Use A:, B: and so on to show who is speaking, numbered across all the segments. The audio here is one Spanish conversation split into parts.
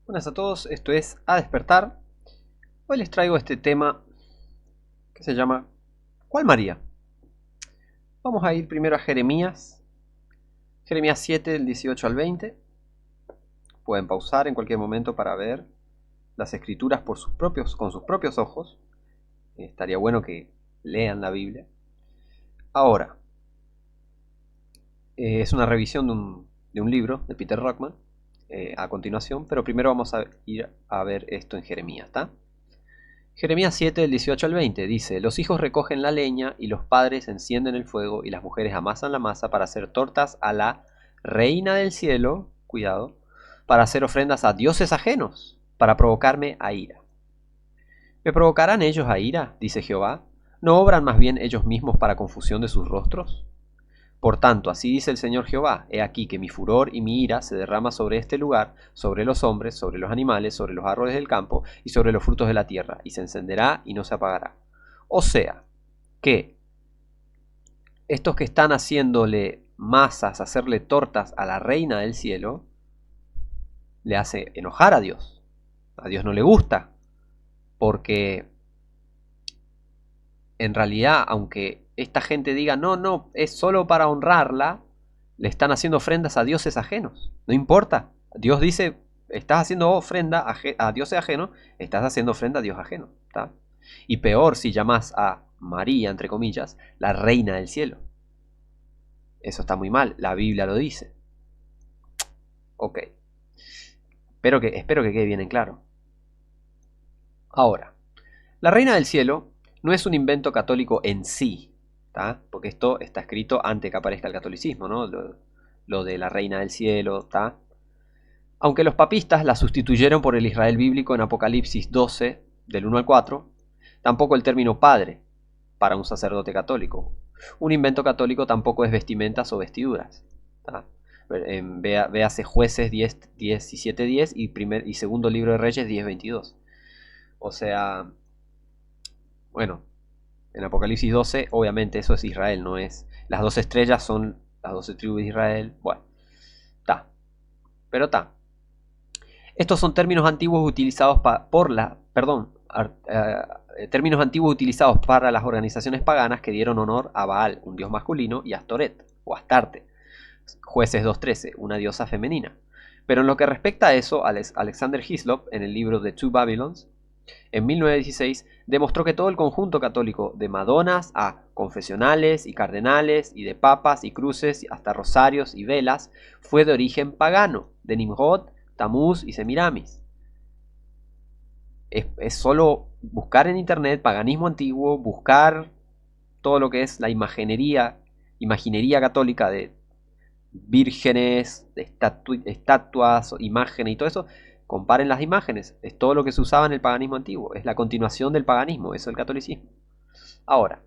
A: Buenas a todos, esto es A Despertar. Hoy les traigo este tema que se llama ¿Cuál María? Vamos a ir primero a Jeremías 7 del 18 al 20. Pueden pausar en cualquier momento para ver las escrituras con sus propios ojos. Estaría bueno que lean la Biblia. Ahora, es una revisión de un libro de Peter Ruckman a continuación, pero primero vamos a ir a ver esto en Jeremías, ¿está? Jeremías 7, del 18 al 20 dice: Los hijos recogen la leña y los padres encienden el fuego y las mujeres amasan la masa para hacer tortas a la reina del cielo, cuidado, para hacer ofrendas a dioses ajenos, para provocarme a ira. ¿Me provocarán ellos a ira? Dice Jehová. ¿No obran más bien ellos mismos para confusión de sus rostros? Por tanto, así dice el Señor Jehová: He aquí que mi furor y mi ira se derrama sobre este lugar, sobre los hombres, sobre los animales, sobre los árboles del campo y sobre los frutos de la tierra, y se encenderá y no se apagará. O sea, que estos que están haciéndole masas, hacerle tortas a la reina del cielo, le hace enojar a Dios. A Dios no le gusta, porque en realidad, aunque esta gente diga, no, es solo para honrarla, le están haciendo ofrendas a dioses ajenos. No importa. Dios dice, estás haciendo ofrenda a dioses ajenos, estás haciendo ofrenda a Dios ajeno. ¿Tá? Y peor si llamas a María, entre comillas, la reina del cielo. Eso está muy mal, la Biblia lo dice. Ok. Espero que quede bien en claro. Ahora, la reina del cielo no es un invento católico en sí, ¿tá? Porque esto está escrito antes que aparezca el catolicismo, ¿no? Lo de la reina del cielo, ¿tá? Aunque los papistas la sustituyeron por el Israel bíblico en Apocalipsis 12, del 1 al 4, tampoco el término padre para un sacerdote católico. Un invento católico tampoco es vestimentas o vestiduras, ¿tá? Véase Jueces 17:10 y segundo libro de Reyes 10:22. O sea, bueno, en Apocalipsis 12, obviamente eso es Israel, no es. Las 12 estrellas son las 12 tribus de Israel. Bueno, está. Pero está. Estos son términos antiguos utilizados términos antiguos utilizados para las organizaciones paganas que dieron honor a Baal, un dios masculino, y a Astoret, o Astarte, Jueces 2:13, una diosa femenina. Pero en lo que respecta a eso, Alexander Hislop, en el libro The Two Babylons, en 1916 demostró que todo el conjunto católico, de madonas a confesionales y cardenales y de papas y cruces hasta rosarios y velas, fue de origen pagano, de Nimrod, Tamuz y Semiramis. Es solo buscar en internet paganismo antiguo, buscar todo lo que es la imaginería católica de vírgenes, de estatuas, imágenes y todo eso. Comparen las imágenes, es todo lo que se usaba en el paganismo antiguo, es la continuación del paganismo, eso es el catolicismo. Ahora,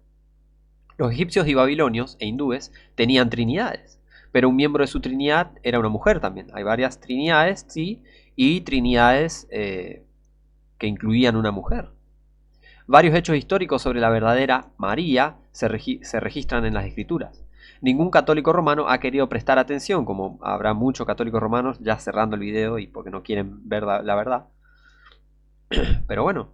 A: los egipcios y babilonios e hindúes tenían trinidades, pero un miembro de su trinidad era una mujer también. Hay varias trinidades, sí, y trinidades que incluían una mujer. Varios hechos históricos sobre la verdadera María se registran en las escrituras. Ningún católico romano ha querido prestar atención, como habrá muchos católicos romanos ya cerrando el video y porque no quieren ver la verdad. Pero bueno,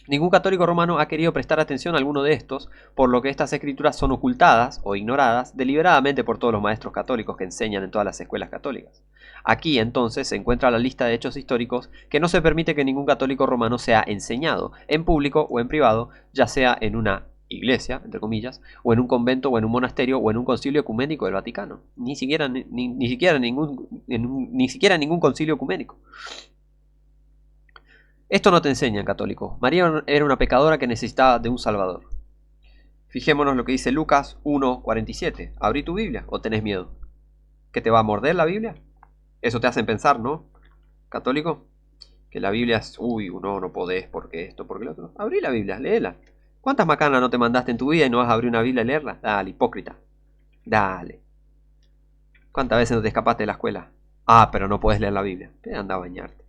A: ningún católico romano ha querido prestar atención a alguno de estos, por lo que estas escrituras son ocultadas o ignoradas deliberadamente por todos los maestros católicos que enseñan en todas las escuelas católicas. Aquí entonces se encuentra la lista de hechos históricos que no se permite que ningún católico romano sea enseñado, en público o en privado, ya sea en una iglesia, entre comillas, o en un convento o en un monasterio o en un concilio ecuménico del Vaticano. Ni siquiera ningún concilio ecuménico. Esto no te enseñan, católico. María era una pecadora que necesitaba de un salvador. Fijémonos lo que dice Lucas 1:47. ¿Abrí tu Biblia o tenés miedo? ¿Que te va a morder la Biblia? Eso te hacen pensar, ¿no, católico? Que la Biblia es, uy, no podés, porque esto, porque lo otro. Abrí la Biblia, léela. ¿Cuántas macanas no te mandaste en tu vida y no vas a abrir una Biblia y leerla? Dale, hipócrita. Dale. ¿Cuántas veces no te escapaste de la escuela? Ah, pero no podés leer la Biblia. Te anda a bañarte.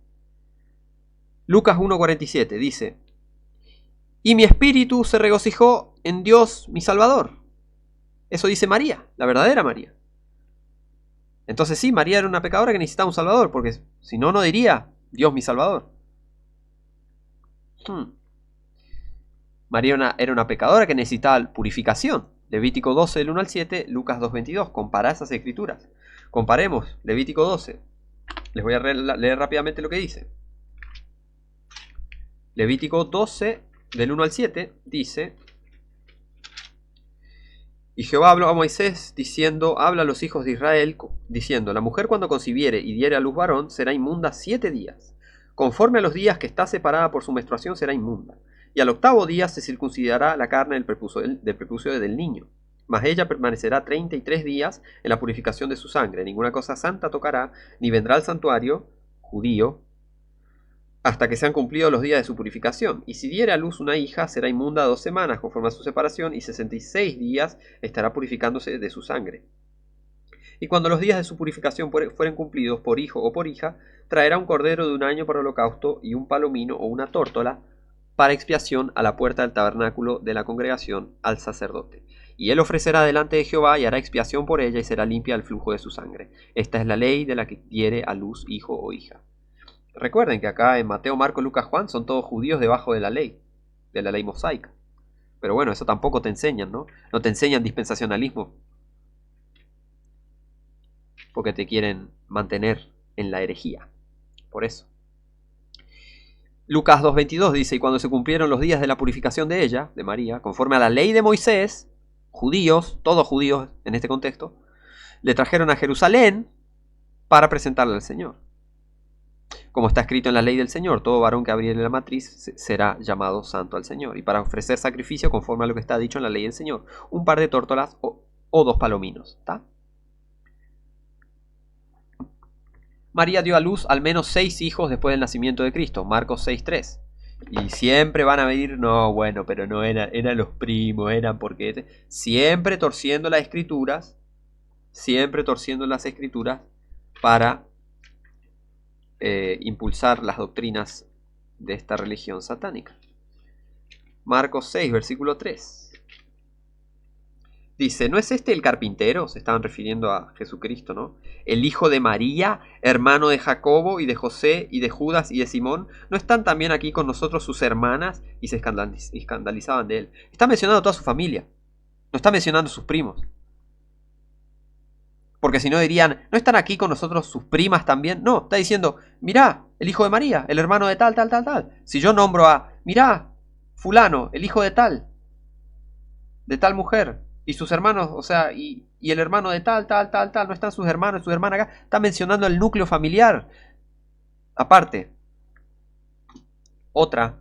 A: Lucas 1:47 dice: Y mi espíritu se regocijó en Dios mi Salvador. Eso dice María, la verdadera María. Entonces sí, María era una pecadora que necesitaba un Salvador, porque si no, no diría: Dios mi Salvador. María era una pecadora que necesitaba purificación. Levítico 12 del 1 al 7, Lucas 2:22. Compará esas escrituras. Comparemos Levítico 12. Les voy a leer rápidamente lo que dice. Levítico 12 del 1 al 7 dice: y Jehová habló a Moisés diciendo: habla a los hijos de Israel diciendo: la mujer cuando concibiere y diere a luz varón será inmunda 7 días. Conforme a los días que está separada por su menstruación será inmunda. Y al 8º día se circuncidará la carne del prepucio del niño. Mas ella permanecerá 33 días en la purificación de su sangre. Ninguna cosa santa tocará, ni vendrá al santuario judío hasta que sean cumplidos los días de su purificación. Y si diere a luz una hija, será inmunda 2 semanas conforme a su separación, y 66 días estará purificándose de su sangre. Y cuando los días de su purificación fueren cumplidos por hijo o por hija, traerá un cordero de 1 año para holocausto y un palomino o una tórtola para expiación a la puerta del tabernáculo de la congregación al sacerdote. Y él ofrecerá delante de Jehová y hará expiación por ella y será limpia al flujo de su sangre. Esta es la ley de la que diere a luz hijo o hija. Recuerden que acá en Mateo, Marcos, Lucas, Juan son todos judíos debajo de la ley mosaica. Pero bueno, eso tampoco te enseñan, ¿no? No te enseñan dispensacionalismo, porque te quieren mantener en la herejía. Por eso. Lucas 2:22 dice: y cuando se cumplieron los días de la purificación de ella, de María, conforme a la ley de Moisés, judíos, todos judíos en este contexto, le trajeron a Jerusalén para presentarle al Señor. Como está escrito en la ley del Señor, todo varón que abriere la matriz será llamado santo al Señor. Y para ofrecer sacrificio conforme a lo que está dicho en la ley del Señor, un par de tórtolas o 2 palominos. ¿Está? María dio a luz al menos 6 hijos después del nacimiento de Cristo, Marcos 6:3. Y siempre van a venir, no, bueno, pero no eran los primos, eran porque... Siempre torciendo las escrituras para impulsar las doctrinas de esta religión satánica. Marcos 6, versículo 3. Dice: ¿no es este el carpintero? Se estaban refiriendo a Jesucristo, ¿no? El hijo de María, hermano de Jacobo y de José y de Judas y de Simón. ¿No están también aquí con nosotros sus hermanas? Y se escandalizaban de él. Está mencionando a toda su familia. No está mencionando a sus primos. Porque si no dirían: ¿no están aquí con nosotros sus primas también? No, está diciendo: mirá, el hijo de María, el hermano de tal, tal, tal, tal. Si yo nombro a: mirá, fulano, el hijo de tal mujer, y sus hermanos, o sea, y el hermano de tal, tal, tal, tal, no están sus hermanos, su hermana acá. Está mencionando el núcleo familiar. Aparte, otra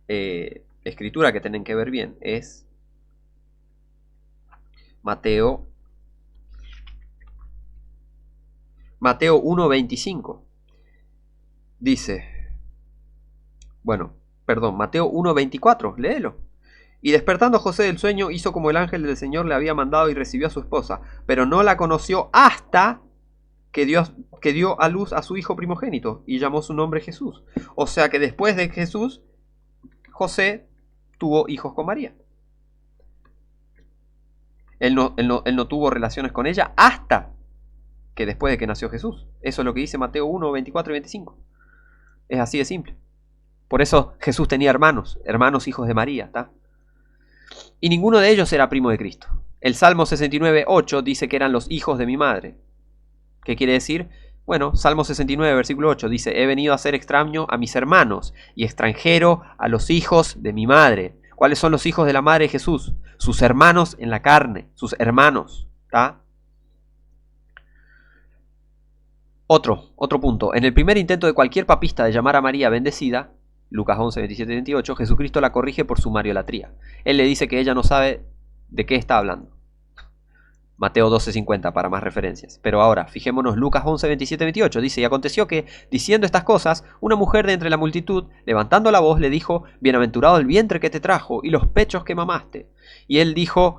A: escritura que tienen que ver bien es Mateo 1:25. Dice, Mateo 1:24, léelo. Y despertando José del sueño, hizo como el ángel del Señor le había mandado y recibió a su esposa, pero no la conoció hasta que dio a luz a su hijo primogénito y llamó su nombre Jesús. O sea que después de Jesús, José tuvo hijos con María. Él no tuvo relaciones con ella hasta que después de que nació Jesús. Eso es lo que dice Mateo 1:24 y 25. Es así de simple. Por eso Jesús tenía hermanos hijos de María, ¿está? Y ninguno de ellos era primo de Cristo. El Salmo 69:8 dice que eran los hijos de mi madre. ¿Qué quiere decir? Bueno, Salmo 69, versículo 8 dice: he venido a ser extraño a mis hermanos y extranjero a los hijos de mi madre. ¿Cuáles son los hijos de la madre de Jesús? Sus hermanos en la carne, sus hermanos, ¿está? Otro punto. En el primer intento de cualquier papista de llamar a María bendecida, Lucas 11, 27 y 28, Jesucristo la corrige por su mariolatría. Él le dice que ella no sabe de qué está hablando. Mateo 12:50 para más referencias. Pero ahora, fijémonos Lucas 11, 27 y 28. Dice: y aconteció que, diciendo estas cosas, una mujer de entre la multitud, levantando la voz, le dijo: bienaventurado el vientre que te trajo y los pechos que mamaste. Y él dijo: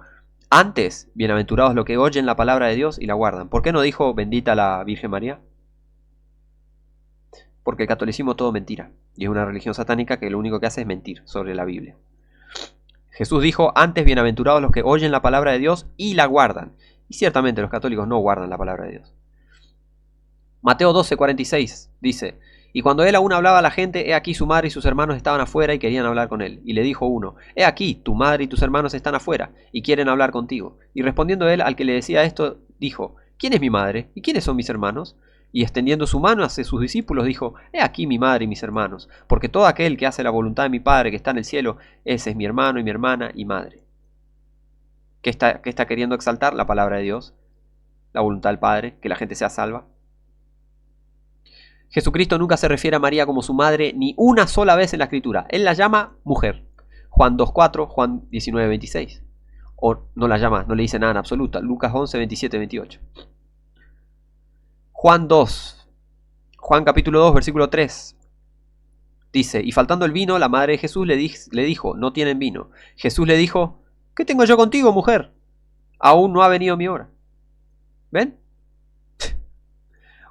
A: antes, bienaventurados los que oyen la palabra de Dios y la guardan. ¿Por qué no dijo bendita la Virgen María? Porque el catolicismo es todo mentira. Y es una religión satánica que lo único que hace es mentir sobre la Biblia. Jesús dijo: antes bienaventurados los que oyen la palabra de Dios y la guardan. Y ciertamente los católicos no guardan la palabra de Dios. Mateo 12:46 dice: Y cuando él aún hablaba a la gente, he aquí su madre y sus hermanos estaban afuera y querían hablar con él. Y le dijo uno, he aquí, tu madre y tus hermanos están afuera y quieren hablar contigo. Y respondiendo él al que le decía esto, dijo, ¿quién es mi madre? ¿Y quiénes son mis hermanos? Y extendiendo su mano hacia sus discípulos, dijo, he aquí mi madre y mis hermanos, porque todo aquel que hace la voluntad de mi Padre que está en el cielo, ese es mi hermano y mi hermana y madre. ¿Qué está queriendo exaltar? La palabra de Dios, la voluntad del Padre, que la gente sea salva. Jesucristo nunca se refiere a María como su madre ni una sola vez en la Escritura. Él la llama mujer. Juan 2.4, Juan 19.26. O no la llama, no le dice nada en absoluta. Lucas 11, 27, 28. Juan capítulo 2, versículo 3. Dice, y faltando el vino, la madre de Jesús le dijo, no tienen vino. Jesús le dijo, ¿qué tengo yo contigo, mujer? Aún no ha venido mi hora. ¿Ven?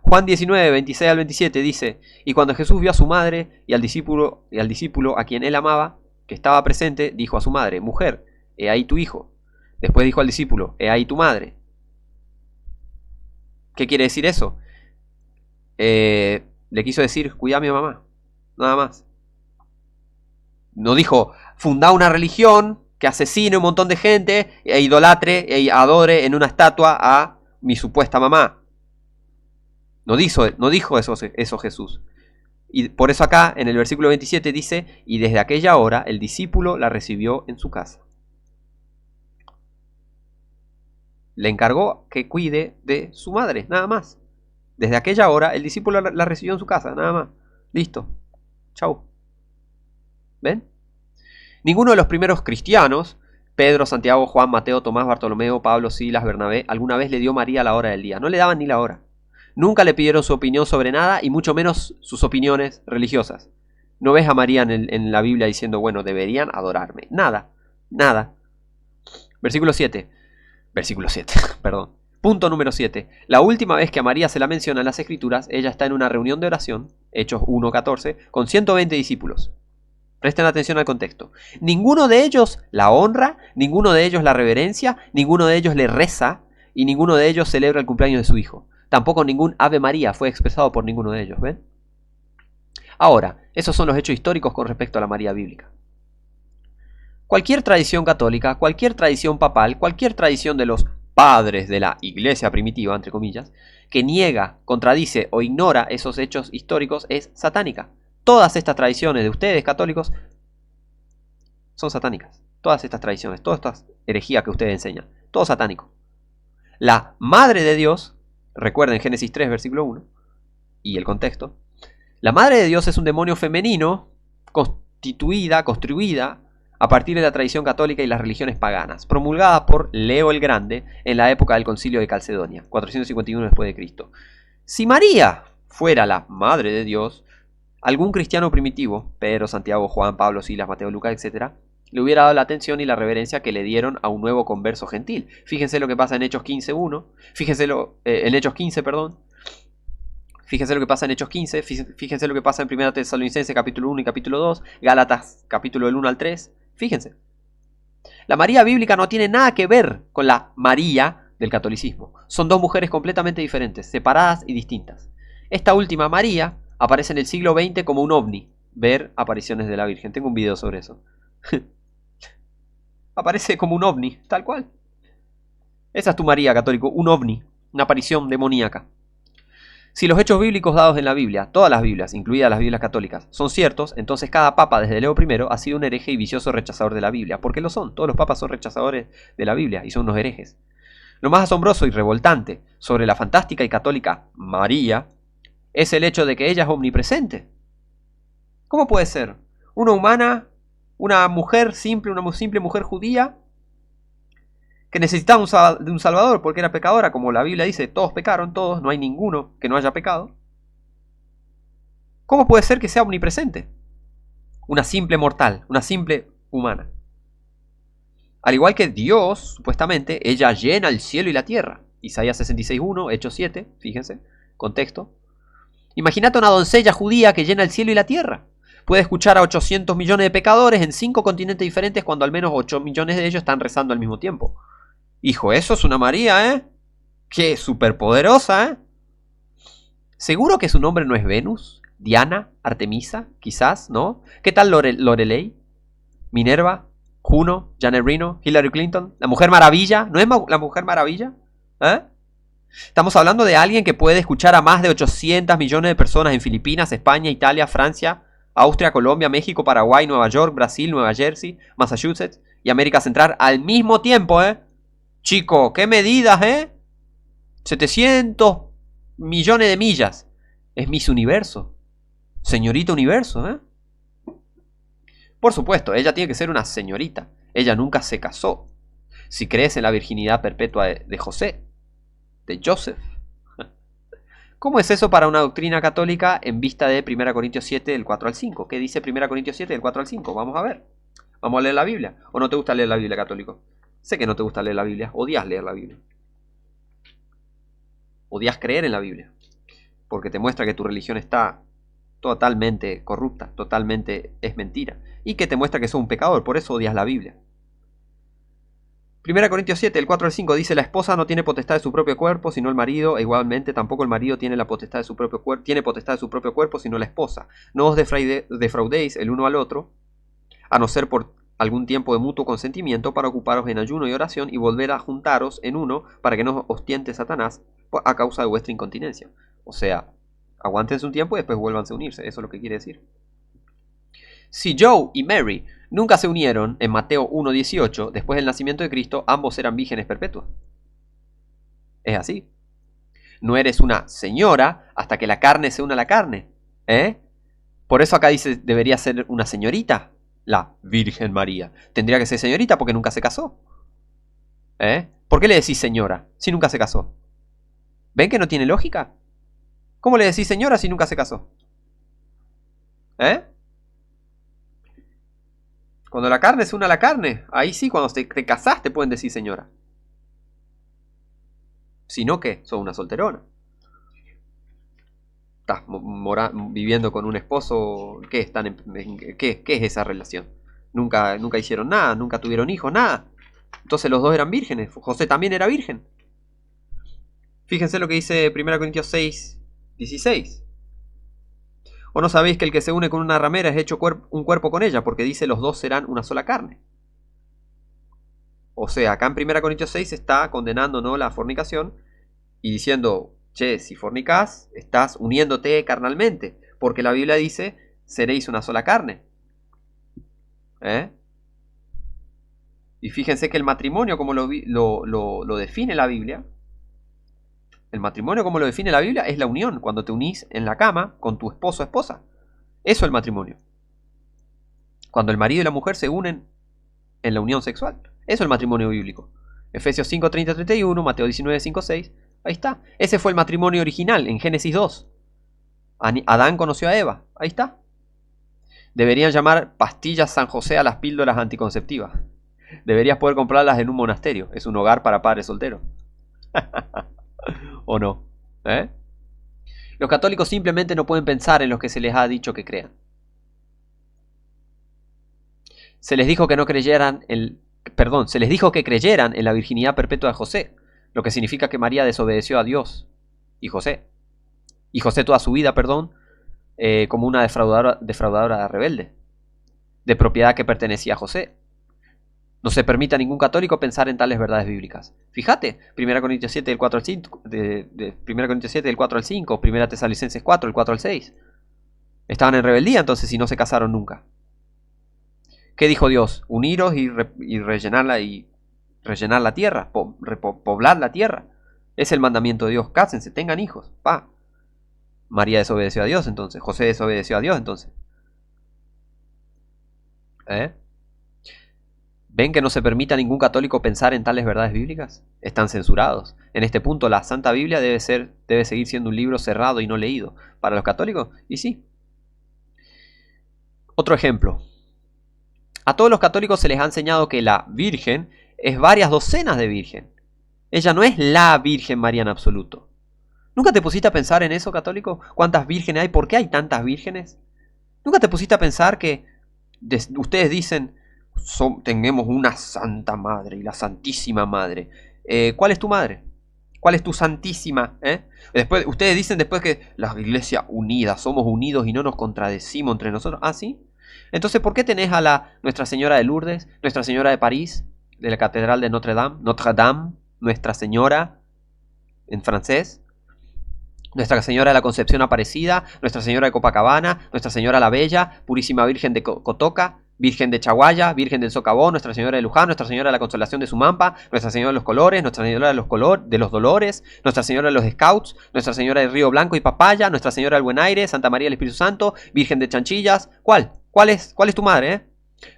A: Juan 19, 26 al 27 dice, y cuando Jesús vio a su madre y al discípulo a quien él amaba, que estaba presente, dijo a su madre, mujer, he ahí tu hijo. Después dijo al discípulo, he ahí tu madre. ¿Qué quiere decir eso? Le quiso decir, cuida a mi mamá, nada más. No dijo, fundá una religión que asesine un montón de gente e idolatre e adore en una estatua a mi supuesta mamá. No dijo eso Jesús. Y por eso acá, en el versículo 27 dice, y desde aquella hora el discípulo la recibió en su casa. Le encargó que cuide de su madre, nada más. Desde aquella hora el discípulo la recibió en su casa, nada más. Listo. Chau. ¿Ven? Ninguno de los primeros cristianos, Pedro, Santiago, Juan, Mateo, Tomás, Bartolomeo, Pablo, Silas, Bernabé, alguna vez le dio a María la hora del día. No le daban ni la hora. Nunca le pidieron su opinión sobre nada y mucho menos sus opiniones religiosas. No ves a María en la Biblia diciendo, bueno, deberían adorarme. Nada, nada. Versículo 7, perdón. Punto número 7. La última vez que a María se la menciona en las Escrituras, ella está en una reunión de oración, Hechos 1:14, con 120 discípulos. Presten atención al contexto. Ninguno de ellos la honra, ninguno de ellos la reverencia, ninguno de ellos le reza y ninguno de ellos celebra el cumpleaños de su hijo. Tampoco ningún Ave María fue expresado por ninguno de ellos, ¿ven? Ahora, esos son los hechos históricos con respecto a la María bíblica. Cualquier tradición católica, cualquier tradición papal, cualquier tradición de los padres de la iglesia primitiva, entre comillas, que niega, contradice o ignora esos hechos históricos es satánica. Todas estas tradiciones de ustedes católicos son satánicas. Todas estas tradiciones, todas estas herejías que ustedes enseñan, todo satánico. La Madre de Dios, recuerden Génesis 3, versículo 1, y el contexto. La Madre de Dios es un demonio femenino construida a partir de la tradición católica y las religiones paganas, promulgada por Leo el Grande en la época del Concilio de Calcedonia, 451 después de Cristo. Si María fuera la Madre de Dios, algún cristiano primitivo, Pedro, Santiago, Juan, Pablo, Silas, Mateo, Lucas, etc., le hubiera dado la atención y la reverencia que le dieron a un nuevo converso gentil. Fíjense lo que pasa en Hechos 15.1, en Hechos 15, perdón. Fíjense lo que pasa en Hechos 15, fíjense lo que pasa en 1 Tesalonicenses capítulo 1 y capítulo 2, Gálatas capítulo del 1 al 3, fíjense. La María bíblica no tiene nada que ver con la María del catolicismo. Son dos mujeres completamente diferentes, separadas y distintas. Esta última María aparece en el siglo XX como un ovni, ver apariciones de la Virgen. Tengo un video sobre eso. Aparece como un ovni, tal cual. Esa es tu María, católico, un ovni, una aparición demoníaca. Si los hechos bíblicos dados en la Biblia, todas las Biblias, incluidas las Biblias católicas, son ciertos, entonces cada papa desde Leo I ha sido un hereje y vicioso rechazador de la Biblia, porque lo son, todos los papas son rechazadores de la Biblia y son unos herejes. Lo más asombroso y revoltante sobre la fantástica y católica María es el hecho de que ella es omnipresente. ¿Cómo puede ser? Una humana, una mujer simple, una simple mujer judía, que necesitaba de un salvador porque era pecadora, como la Biblia dice, todos pecaron, todos, no hay ninguno que no haya pecado. ¿Cómo puede ser que sea omnipresente? Una simple mortal, una simple humana. Al igual que Dios, supuestamente, ella llena el cielo y la tierra. Isaías 66.1, Hechos 7, fíjense, contexto. Imagínate una doncella judía que llena el cielo y la tierra. Puede escuchar a 800 millones de pecadores en 5 continentes diferentes cuando al menos 8 millones de ellos están rezando al mismo tiempo. Hijo, eso es una María, ¿eh? ¡Qué superpoderosa, eh! ¿Seguro que su nombre no es Venus? Diana, Artemisa, quizás, ¿no? ¿Qué tal Lorelei? Minerva, Juno, Janet Reno, Hillary Clinton, la Mujer Maravilla. ¿No es la Mujer Maravilla? ¿Eh? Estamos hablando de alguien que puede escuchar a más de 800 millones de personas en Filipinas, España, Italia, Francia, Austria, Colombia, México, Paraguay, Nueva York, Brasil, Nueva Jersey, Massachusetts y América Central al mismo tiempo, ¿eh? Chico, ¿qué medidas, eh? 700 millones de millas. Es Miss Universo. Señorita Universo, ¿eh? Por supuesto, ella tiene que ser una señorita. Ella nunca se casó. Si crees en la virginidad perpetua de José, de Joseph. ¿Cómo es eso para una doctrina católica en vista de 1 Corintios 7 del 4 al 5? ¿Qué dice 1 Corintios 7 del 4 al 5? Vamos a ver. Vamos a leer la Biblia. ¿O no te gusta leer la Biblia, católico? Sé que no te gusta leer la Biblia. Odias leer la Biblia. Odias creer en la Biblia. Porque te muestra que tu religión está totalmente corrupta, totalmente es mentira. Y que te muestra que sos un pecador. Por eso odias la Biblia. 1 Corintios 7, el 4 al 5 dice: la esposa no tiene potestad de su propio cuerpo, sino el marido, e igualmente tampoco el marido tiene la potestad de su propio cuerpo, sino la esposa. No os defraudéis el uno al otro, a no ser por algún tiempo de mutuo consentimiento, para ocuparos en ayuno y oración, y volver a juntaros en uno, para que no os tiente Satanás a causa de vuestra incontinencia. O sea, aguántense un tiempo y después vuélvanse a unirse. Eso es lo que quiere decir. Si Joe y Mary nunca se unieron en Mateo 1:18, después del nacimiento de Cristo, ambos eran vírgenes perpetuos. Es así. No eres una señora hasta que la carne se una a la carne. ¿Eh? Por eso acá dice, debería ser una señorita, la Virgen María. Tendría que ser señorita porque nunca se casó. ¿Eh? ¿Por qué le decís señora si nunca se casó? ¿Ven que no tiene lógica? ¿Cómo le decís señora si nunca se casó? ¿Eh? Cuando la carne se une a la carne, ahí sí, cuando te casás te pueden decir señora. Si no, ¿qué? Sos una solterona. Estás viviendo con un esposo. ¿Qué, ¿qué es esa relación? Nunca hicieron nada, nunca tuvieron hijos, nada. Entonces los dos eran vírgenes. José también era virgen. Fíjense lo que dice 1 Corintios 6:16. ¿O no sabéis que el que se une con una ramera es hecho un cuerpo con ella? Porque dice los dos serán una sola carne. O sea, acá en 1 Corintios 6 está condenando, ¿no?, la fornicación y diciendo, che, si fornicás, estás uniéndote carnalmente. Porque la Biblia dice, seréis una sola carne. ¿Eh? Y fíjense que el matrimonio, como lo define la Biblia, el matrimonio, como lo define la Biblia, es la unión, cuando te unís en la cama con tu esposo o esposa. Eso es el matrimonio. Cuando el marido y la mujer se unen en la unión sexual. Eso es el matrimonio bíblico. Efesios 5:30-31, Mateo 19:5-6. Ahí está. Ese fue el matrimonio original en Génesis 2. Adán conoció a Eva. Ahí está. Deberían llamar pastillas San José a las píldoras anticonceptivas. Deberías poder comprarlas en un monasterio. Es un hogar para padres solteros. ¿O no? ¿Eh? Los católicos simplemente no pueden pensar en lo que se les ha dicho que crean. Se les dijo que no creyeran se les dijo que creyeran en la virginidad perpetua de José, lo que significa que María desobedeció a Dios y José toda su vida, como una defraudadora rebelde, de propiedad que pertenecía a José. No se permite a ningún católico pensar en tales verdades bíblicas. Fíjate, 1 Corintios 7 del 4 al 5, 1 Corintios 7 del 4 al 5, 1 Tesalonicenses 4 del 4 al 6. Estaban en rebeldía entonces si no se casaron nunca. ¿Qué dijo Dios? Uniros y rellenar la tierra, poblar la tierra. Es el mandamiento de Dios. Cásense, tengan hijos. Pa. María desobedeció a Dios entonces. José desobedeció a Dios entonces. ¿Eh? ¿Ven que no se permite a ningún católico pensar en tales verdades bíblicas? Están censurados. En este punto la Santa Biblia debe seguir siendo un libro cerrado y no leído. ¿Para los católicos? Y sí. Otro ejemplo. A todos los católicos se les ha enseñado que la Virgen es varias docenas de virgen. Ella no es la Virgen María en absoluto. ¿Nunca te pusiste a pensar en eso, católico? ¿Cuántas vírgenes hay? ¿Por qué hay tantas vírgenes? ¿Nunca te pusiste a pensar que ustedes dicen, tenemos una Santa Madre y la Santísima Madre? ¿Cuál es tu madre? ¿Cuál es tu santísima? Después, ustedes dicen después que la iglesia unida, somos unidos y no nos contradecimos entre nosotros. ¿Ah, sí? Entonces, ¿por qué tenés a la Nuestra Señora de Lourdes, Nuestra Señora de París, de la Catedral de Notre Dame, Nuestra Señora en francés, Nuestra Señora de la Concepción Aparecida, Nuestra Señora de Copacabana, Nuestra Señora la Bella, Purísima Virgen de Cotoca, Virgen de Chaguaya, Virgen del Socavón, Nuestra Señora de Luján, Nuestra Señora de la Consolación de Sumampa, Nuestra Señora de los Colores, Nuestra Señora de los Dolores, Nuestra Señora de los Scouts, Nuestra Señora de Río Blanco y Papaya, Nuestra Señora del Buen Aire, Santa María del Espíritu Santo, Virgen de Chanchillas? ¿Cuál? ¿Cuál es tu madre?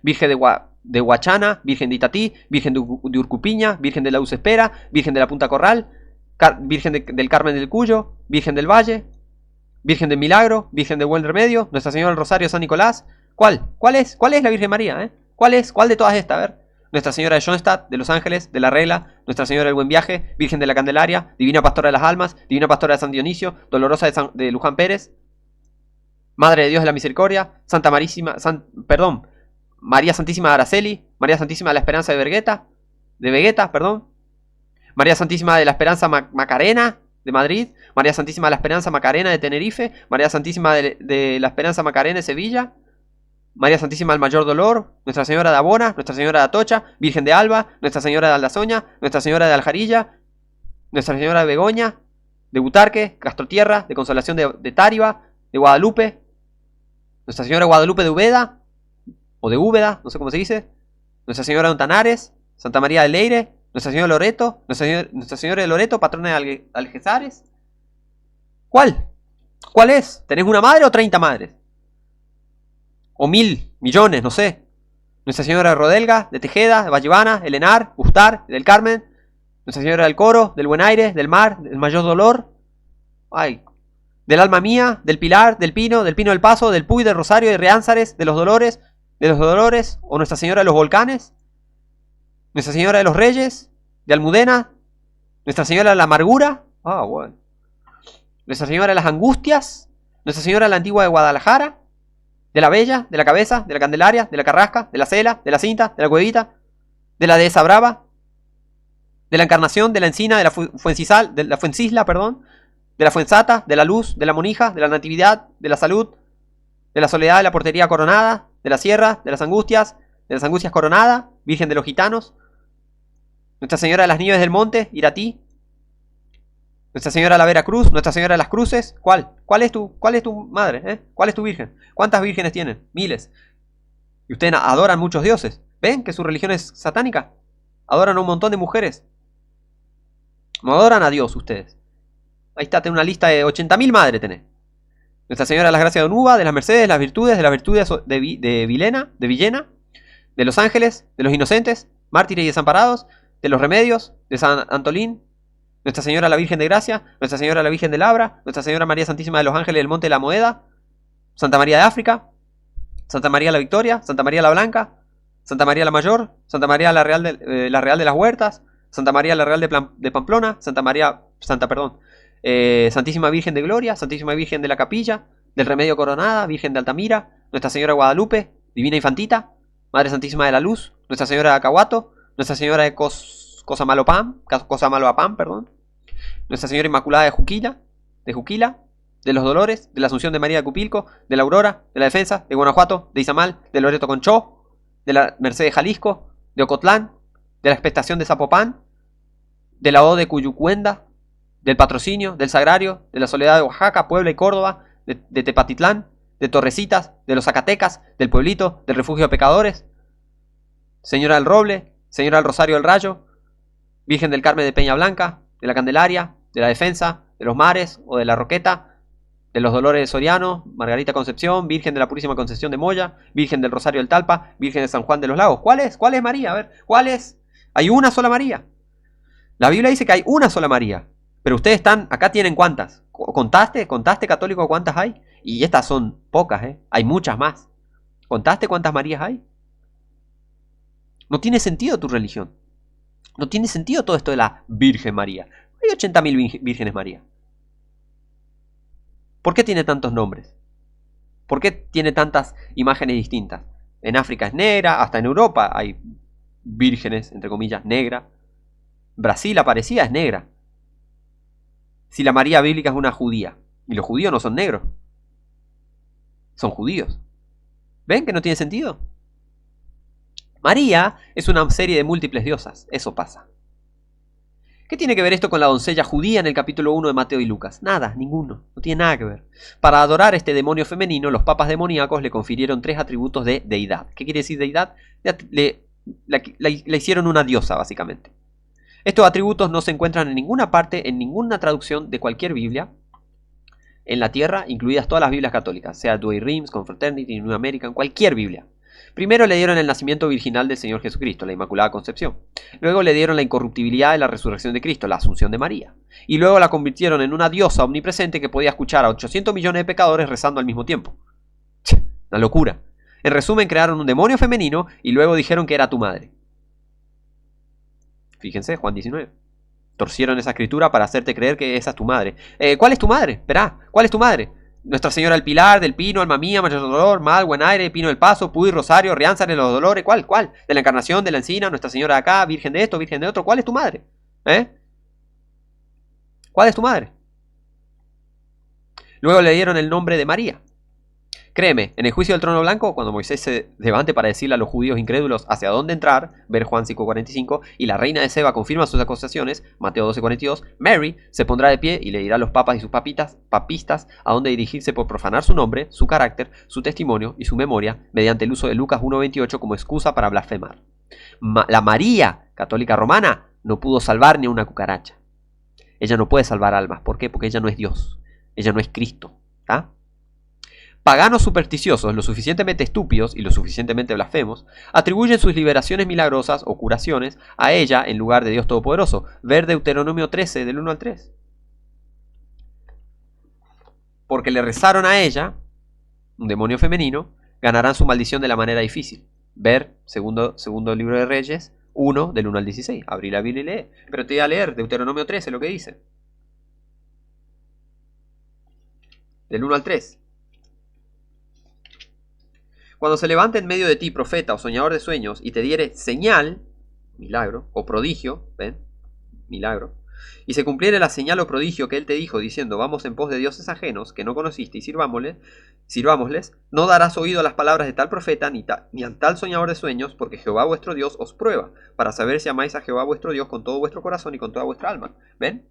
A: Virgen de Huachana, Virgen de Itatí, Virgen de Urcupiña, Virgen de la Luz Espera, Virgen de la Punta Corral, Virgen del Carmen del Cuyo, Virgen del Valle, Virgen del Milagro, Virgen del Buen Remedio, Nuestra Señora del Rosario San Nicolás. ¿Cuál? ¿Cuál es la Virgen María? ¿Cuál es? ¿Cuál de todas estas? A ver. Nuestra Señora de Schoenstatt, de Los Ángeles, de la Regla, Nuestra Señora del Buen Viaje, Virgen de la Candelaria, Divina Pastora de las Almas, Divina Pastora de San Dionisio, Dolorosa de Luján Pérez, Madre de Dios de la Misericordia, María Santísima de Araceli, María Santísima de la Esperanza de Vegueta, María Santísima de la Esperanza Macarena de Madrid, María Santísima de la Esperanza Macarena de Tenerife, María Santísima de la Esperanza Macarena de Sevilla, María Santísima del Mayor Dolor, Nuestra Señora de Abona, Nuestra Señora de Atocha, Virgen de Alba, Nuestra Señora de Aldazoña, Nuestra Señora de Aljarilla, Nuestra Señora de Begoña, de Butarque, Castrotierra, de Consolación de Táriba, de Guadalupe, Nuestra Señora de Guadalupe de Úbeda, o de Úbeda, no sé cómo se dice, Nuestra Señora de Ontanares, Santa María de Leire, Nuestra Señora de Loreto, Nuestra Señora de Loreto, patrona de Algezares. ¿Cuál? ¿Cuál es? ¿Tenés una madre o 30 madres? O 1000, millones, no sé. Nuestra Señora de Rodelga, de Tejeda, de Vallivana, Elenar, Gustar, del Carmen, Nuestra Señora del Coro, del Buen Aire, del Mar, del Mayor Dolor. Ay. Del Alma Mía, del Pilar, del Pino del Paso, del Puy, del Rosario, de Reánzares, de los Dolores, o Nuestra Señora de los Volcanes, Nuestra Señora de los Reyes, de Almudena, Nuestra Señora de la Amargura, bueno. Nuestra Señora de las Angustias, Nuestra Señora de la Antigua de Guadalajara, de la Bella, de la Cabeza, de la Candelaria, de la Carrasca, de la Cela, de la Cinta, de la Cuevita, de la Dehesa Brava, de la Encarnación, de la Encina, de la Fuencisla, de la Fuensata, de la Luz, de la Monija, de la Natividad, de la Salud, de la Soledad, de la Portería Coronada, de la Sierra, de las Angustias Coronada, Virgen de los Gitanos, Nuestra Señora de las Nieves del Monte, Iratí, Nuestra Señora de la Veracruz, Nuestra Señora de las Cruces. ¿Cuál? ¿Cuál es tu madre? ¿Cuál es tu virgen? ¿Cuántas vírgenes tienen? Miles. Y ustedes adoran muchos dioses. ¿Ven que su religión es satánica? Adoran a un montón de mujeres. No adoran a Dios ustedes. Ahí está, tenés una lista de 80.000 madres tenés. Nuestra Señora de las Gracias de Onuba, de las Mercedes, de las Virtudes de Villena, de Los Ángeles, de los Inocentes, Mártires y Desamparados, de los Remedios, de San Antolín, Nuestra Señora la Virgen de Gracia, Nuestra Señora la Virgen de Labra, Nuestra Señora María Santísima de los Ángeles del Monte de la Moeda, Santa María de África, Santa María la Victoria, Santa María la Blanca, Santa María la Mayor, Santa María la Real de las Huertas, Santa María la Real de Pamplona, Santísima Virgen de Gloria, Santísima Virgen de la Capilla, del Remedio Coronada, Virgen de Altamira, Nuestra Señora de Guadalupe, Divina Infantita, Madre Santísima de la Luz, Nuestra Señora de Acahuato, Nuestra Señora de Cosamaloapam, Nuestra Señora Inmaculada de Juquila, de los Dolores, de la Asunción de María de Cupilco, de la Aurora, de la Defensa, de Guanajuato, de Izamal, de Loreto Conchó, de la Merced de Jalisco, de Ocotlán, de la Expectación de Zapopan, de la O de Cuyucuenda, del Patrocinio, del Sagrario, de la Soledad de Oaxaca, Puebla y Córdoba, de Tepatitlán, de Torrecitas, de los Zacatecas, del Pueblito, del Refugio de Pecadores, Señora del Roble, Señora del Rosario del Rayo, Virgen del Carmen de Peña Blanca, de la Candelaria, de la Defensa, de los Mares o de la Roqueta, de los Dolores de Soriano, Margarita Concepción, Virgen de la Purísima Concepción de Moya, Virgen del Rosario del Talpa, Virgen de San Juan de los Lagos. ¿Cuál es? ¿Cuál es María? A ver, ¿cuál es? Hay una sola María. La Biblia dice que hay una sola María. Pero ustedes acá tienen ¿cuántas? ¿Contaste católico cuántas hay? Y estas son pocas, hay muchas más. ¿Contaste cuántas Marías hay? No tiene sentido tu religión. No tiene sentido todo esto de la Virgen María. Hay 80.000 Vírgenes María. ¿Por qué tiene tantos nombres? ¿Por qué tiene tantas imágenes distintas? En África es negra, hasta en Europa hay vírgenes, entre comillas, negras. Brasil aparecía, es negra. si la María bíblica es una judía? Y los judíos no son negros, son judíos. ¿Ven que no tiene sentido? María es una serie de múltiples diosas, eso pasa. ¿Qué tiene que ver esto con la doncella judía en el capítulo 1 de Mateo y Lucas? Nada, ninguno, no tiene nada que ver. Para adorar este demonio femenino, los papas demoníacos le confirieron 3 atributos de deidad. ¿Qué quiere decir deidad? Le hicieron una diosa, básicamente. Estos atributos no se encuentran en ninguna parte, en ninguna traducción de cualquier Biblia en la Tierra, incluidas todas las Biblias católicas, sea Douay Rheims, Confraternity, New American, cualquier Biblia. Primero le dieron el nacimiento virginal del Señor Jesucristo, la Inmaculada Concepción. Luego le dieron la incorruptibilidad de la resurrección de Cristo, la Asunción de María. Y luego la convirtieron en una diosa omnipresente que podía escuchar a 800 millones de pecadores rezando al mismo tiempo. Una locura. En resumen, crearon un demonio femenino y luego dijeron que era tu madre. Fíjense, Juan 19. Torcieron esa escritura para hacerte creer que esa es tu madre. ¿Cuál es tu madre? Esperá, ¿cuál es tu madre? Nuestra Señora del Pilar, del Pino, Alma Mía, Mayor Dolor, Mal, Buen Aire, Pino del Paso, Puy, Rosario, Rianza de los Dolores. ¿Cuál? ¿Cuál? De la Encarnación, de la Encina, Nuestra Señora de acá, Virgen de esto, Virgen de otro. ¿Cuál es tu madre? ¿Cuál es tu madre? Luego le dieron el nombre de María. Créeme, en el juicio del trono blanco, cuando Moisés se levante para decirle a los judíos incrédulos hacia dónde entrar, ver Juan 5:45, y la reina de Seba confirma sus acusaciones, Mateo 12:42, Mary se pondrá de pie y le dirá a los papas y sus papistas a dónde dirigirse por profanar su nombre, su carácter, su testimonio y su memoria, mediante el uso de Lucas 1:28 como excusa para blasfemar. La María, católica romana, no pudo salvar ni a una cucaracha. Ella no puede salvar almas. ¿Por qué? Porque ella no es Dios. Ella no es Cristo. ¿Está? Paganos supersticiosos, lo suficientemente estúpidos y lo suficientemente blasfemos, atribuyen sus liberaciones milagrosas o curaciones a ella en lugar de Dios Todopoderoso. Ver Deuteronomio 13, del 1 al 3. Porque le rezaron a ella, un demonio femenino, ganarán su maldición de la manera difícil. Ver segundo libro de Reyes 1, del 1 al 16. Abrí la Biblia y lee. Pero te voy a leer Deuteronomio 13, lo que dice. Del 1 al 3. Cuando se levante en medio de ti profeta o soñador de sueños y te diere señal, milagro, o prodigio, ¿ven? Milagro, y se cumpliere la señal o prodigio que él te dijo, diciendo, vamos en pos de dioses ajenos que no conociste y sirvámosles, no darás oído a las palabras de tal profeta ni al tal soñador de sueños, porque Jehová vuestro Dios os prueba, para saber si amáis a Jehová vuestro Dios con todo vuestro corazón y con toda vuestra alma. ¿Ven?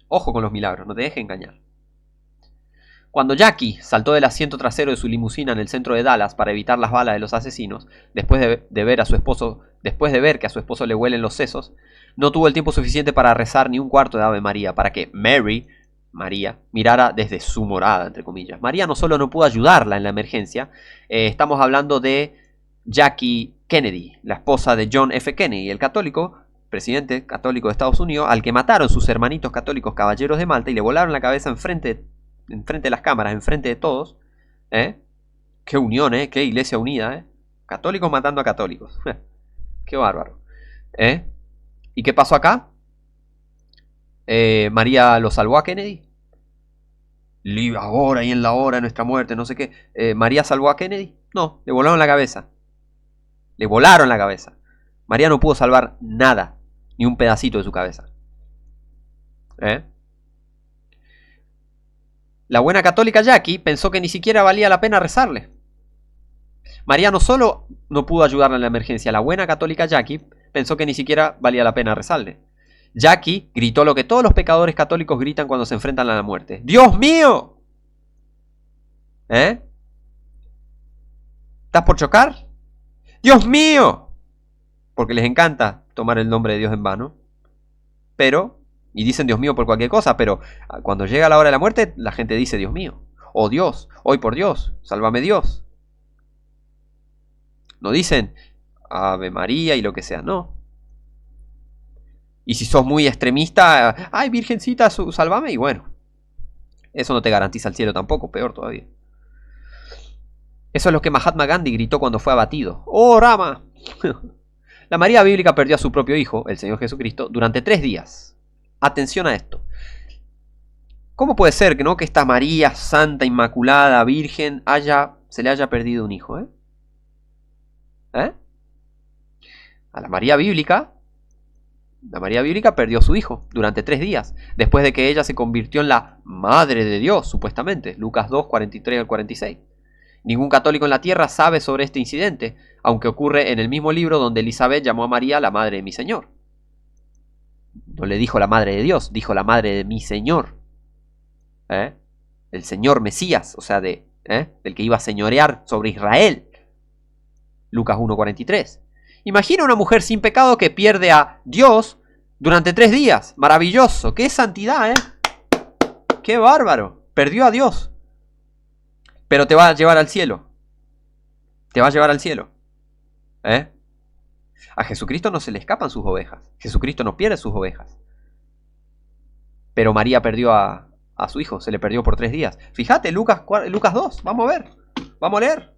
A: Ojo con los milagros, no te dejes engañar. Cuando Jackie saltó del asiento trasero de su limusina en el centro de Dallas para evitar las balas de los asesinos, después de ver que a su esposo le huelen los sesos, no tuvo el tiempo suficiente para rezar ni un cuarto de Ave María para que María, mirara desde su morada, entre comillas. María no solo no pudo ayudarla en la emergencia, estamos hablando de Jackie Kennedy, la esposa de John F. Kennedy, el católico, presidente católico de Estados Unidos, al que mataron sus hermanitos católicos caballeros de Malta y le volaron la cabeza enfrente de las cámaras, enfrente de todos. Qué unión, qué iglesia unida, católicos matando a católicos. Qué bárbaro. ¿Y qué pasó acá? María lo salvó a Kennedy. Ahora y en la hora de nuestra muerte, no sé qué. ¿María salvó a Kennedy? No, le volaron la cabeza. Le volaron la cabeza. María no pudo salvar nada, ni un pedacito de su cabeza. La buena católica Jackie pensó que ni siquiera valía la pena rezarle. María no solo no pudo ayudarla en la emergencia, la buena católica Jackie pensó que ni siquiera valía la pena rezarle. Jackie gritó lo que todos los pecadores católicos gritan cuando se enfrentan a la muerte. ¡Dios mío! ¿Estás por chocar? ¡Dios mío! Porque les encanta tomar el nombre de Dios en vano. Y dicen Dios mío por cualquier cosa, pero cuando llega la hora de la muerte, la gente dice Dios mío. O Dios, hoy por Dios, sálvame Dios. No dicen Ave María y lo que sea, no. Y si sos muy extremista, ay virgencita, sálvame, y bueno. Eso no te garantiza el cielo tampoco, peor todavía. Eso es lo que Mahatma Gandhi gritó cuando fue abatido. ¡Oh, Rama! La María bíblica perdió a su propio hijo, el Señor Jesucristo, durante 3 días. Atención a esto. ¿Cómo puede ser que esta María santa, inmaculada, virgen, se le haya perdido un hijo? A la María bíblica La María bíblica perdió a su hijo durante 3 días, después de que ella se convirtió en la Madre de Dios, supuestamente. Lucas 2, 43 al 46. Ningún católico en la tierra sabe sobre este incidente, aunque ocurre en el mismo libro donde Elizabeth llamó a María la Madre de mi Señor. No le dijo la Madre de Dios, dijo la Madre de mi Señor. El Señor Mesías, o sea, del que iba a señorear sobre Israel. Lucas 1:43. Imagina una mujer sin pecado que pierde a Dios durante 3 días. Maravilloso. ¡Qué santidad, ¡Qué bárbaro! Perdió a Dios. Pero te va a llevar al cielo. Te va a llevar al cielo. A Jesucristo no se le escapan sus ovejas. Jesucristo no pierde sus ovejas. Pero María perdió a su hijo. Se le perdió por 3 días. Fíjate, Lucas 2. Vamos a ver. Vamos a leer.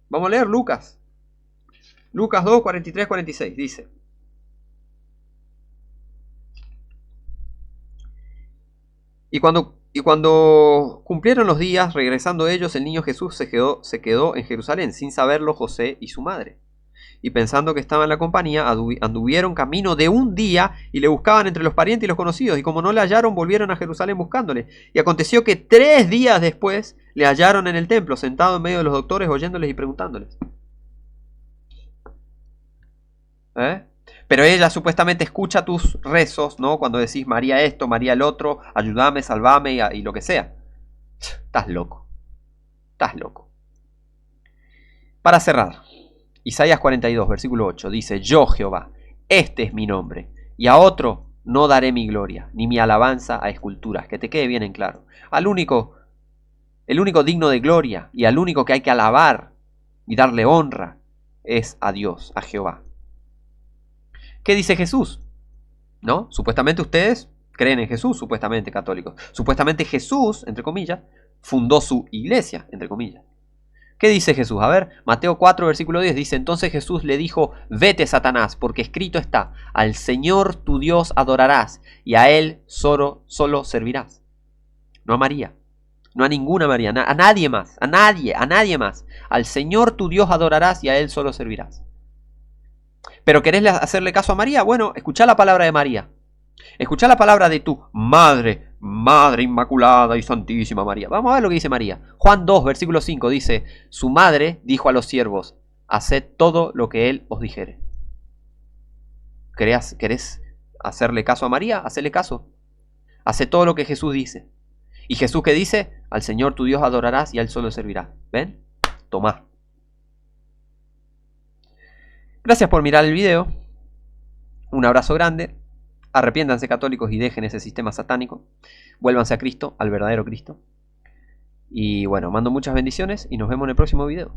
A: Vamos a leer Lucas. Lucas 2, 43, 46. Dice: Y cuando cumplieron los días, regresando ellos, el niño Jesús se quedó en Jerusalén, sin saberlo José y su madre. Y pensando que estaba en la compañía, anduvieron camino de un día y le buscaban entre los parientes y los conocidos. Y como no le hallaron, volvieron a Jerusalén buscándole. Y aconteció que 3 días después le hallaron en el templo, sentado en medio de los doctores, oyéndoles y preguntándoles. Pero ella supuestamente escucha tus rezos, ¿no? Cuando decís María esto, María el otro, ayúdame, salvame y lo que sea. Estás loco. Estás loco. Para cerrar, Isaías 42, versículo 8, dice: Yo, Jehová, este es mi nombre, y a otro no daré mi gloria, ni mi alabanza a esculturas. Que te quede bien en claro. El único digno de gloria y al único que hay que alabar y darle honra es a Dios, a Jehová. ¿Qué dice Jesús? ¿No? Supuestamente ustedes creen en Jesús, supuestamente católicos. Supuestamente Jesús, entre comillas, fundó su iglesia, entre comillas. ¿Qué dice Jesús? A ver, Mateo 4, versículo 10 dice: Entonces Jesús le dijo: Vete, Satanás, porque escrito está: Al Señor tu Dios adorarás, y a Él solo servirás. No a María, no a ninguna María, a nadie más, a nadie más. Al Señor tu Dios adorarás, y a Él solo servirás. ¿Pero querés hacerle caso a María? Bueno, escuchá la palabra de María. Escuchá la palabra de tu madre, Madre Inmaculada y Santísima María. Vamos a ver lo que dice María. Juan 2, versículo 5 dice: Su madre dijo a los siervos: Haced todo lo que Él os dijere. ¿Querés hacerle caso a María? Hacele caso. Hace todo lo que Jesús dice. ¿Y Jesús qué dice? Al Señor tu Dios adorarás y a Él solo servirás. ¿Ven? Tomá. Gracias por mirar el video. Un abrazo grande. Arrepiéntanse, católicos, y dejen ese sistema satánico. Vuélvanse a Cristo, al verdadero Cristo. Y bueno, mando muchas bendiciones y nos vemos en el próximo video.